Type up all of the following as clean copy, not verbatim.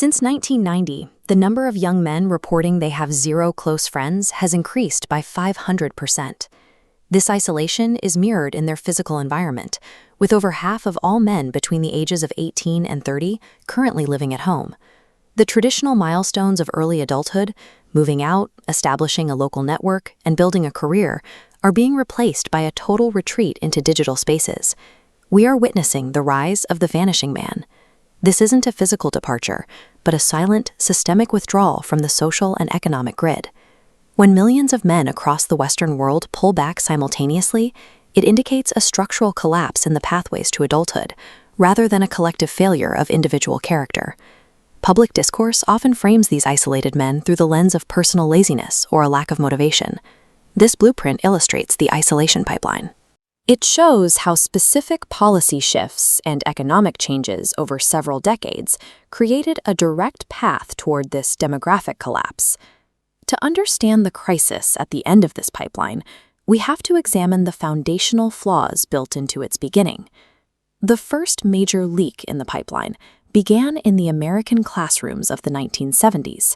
Since 1990, the number of young men reporting they have zero close friends has increased by 500%. This isolation is mirrored in their physical environment, with over half of all men between the ages of 18 and 30 currently living at home. The traditional milestones of early adulthood, moving out, establishing a local network, and building a career, are being replaced by a total retreat into digital spaces. We are witnessing the rise of the vanishing man. This isn't a physical departure, but a silent, systemic withdrawal from the social and economic grid. When millions of men across the Western world pull back simultaneously, it indicates a structural collapse in the pathways to adulthood, rather than a collective failure of individual character. Public discourse often frames these isolated men through the lens of personal laziness or a lack of motivation. This blueprint illustrates the isolation pipeline. It shows how specific policy shifts and economic changes over several decades created a direct path toward this demographic collapse. To understand the crisis at the end of this pipeline, we have to examine the foundational flaws built into its beginning. The first major leak in the pipeline began in the American classrooms of the 1970s.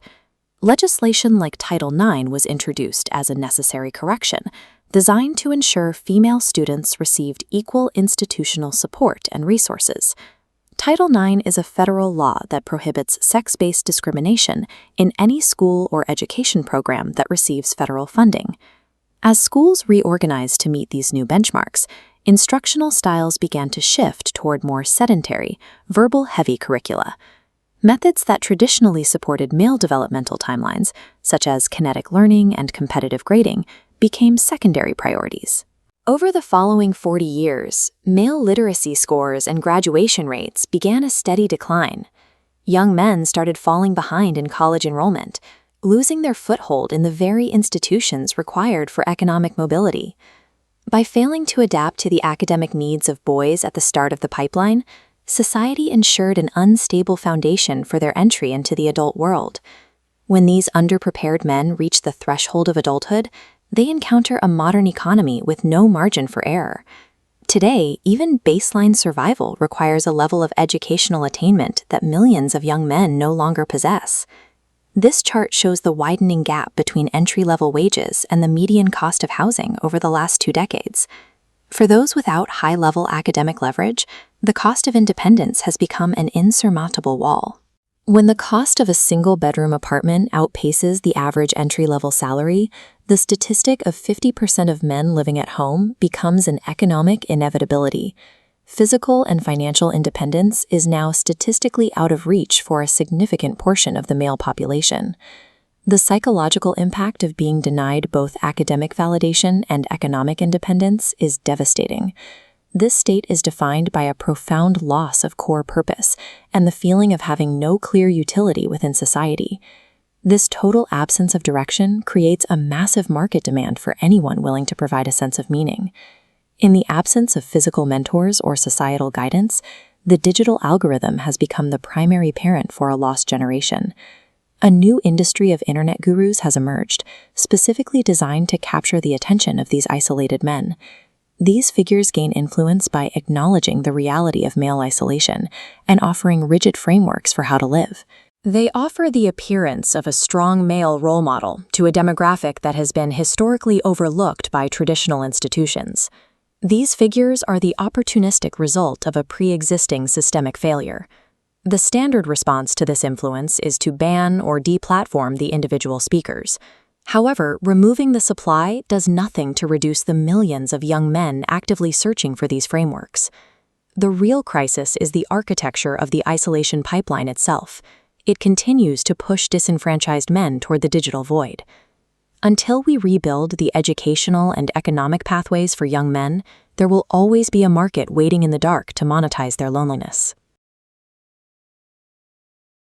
Legislation like Title IX was introduced as a necessary correction, designed to ensure female students received equal institutional support and resources. Title IX is a federal law that prohibits sex-based discrimination in any school or education program that receives federal funding. As schools reorganized to meet these new benchmarks, instructional styles began to shift toward more sedentary, verbal-heavy curricula. Methods that traditionally supported male developmental timelines, such as kinetic learning and competitive grading, became secondary priorities. Over the following 40 years, male literacy scores and graduation rates began a steady decline. Young men started falling behind in college enrollment, losing their foothold in the very institutions required for economic mobility. By failing to adapt to the academic needs of boys at the start of the pipeline, society ensured an unstable foundation for their entry into the adult world. When these underprepared men reach the threshold of adulthood, they encounter a modern economy with no margin for error. Today, even baseline survival requires a level of educational attainment that millions of young men no longer possess. This chart shows the widening gap between entry-level wages and the median cost of housing over the last 2 decades. For those without high-level academic leverage, the cost of independence has become an insurmountable wall. When the cost of a single-bedroom apartment outpaces the average entry-level salary, the statistic of 50% of men living at home becomes an economic inevitability. Physical and financial independence is now statistically out of reach for a significant portion of the male population. The psychological impact of being denied both academic validation and economic independence is devastating. This state is defined by a profound loss of core purpose and the feeling of having no clear utility within society. This total absence of direction creates a massive market demand for anyone willing to provide a sense of meaning. In the absence of physical mentors or societal guidance, the digital algorithm has become the primary parent for a lost generation. A new industry of internet gurus has emerged, specifically designed to capture the attention of these isolated men. These figures gain influence by acknowledging the reality of male isolation and offering rigid frameworks for how to live. They offer the appearance of a strong male role model to a demographic that has been historically overlooked by traditional institutions. These figures are the opportunistic result of a pre-existing systemic failure. The standard response to this influence is to ban or deplatform the individual speakers. However, removing the supply does nothing to reduce the millions of young men actively searching for these frameworks. The real crisis is the architecture of the isolation pipeline itself. It continues to push disenfranchised men toward the digital void. Until we rebuild the educational and economic pathways for young men, there will always be a market waiting in the dark to monetize their loneliness.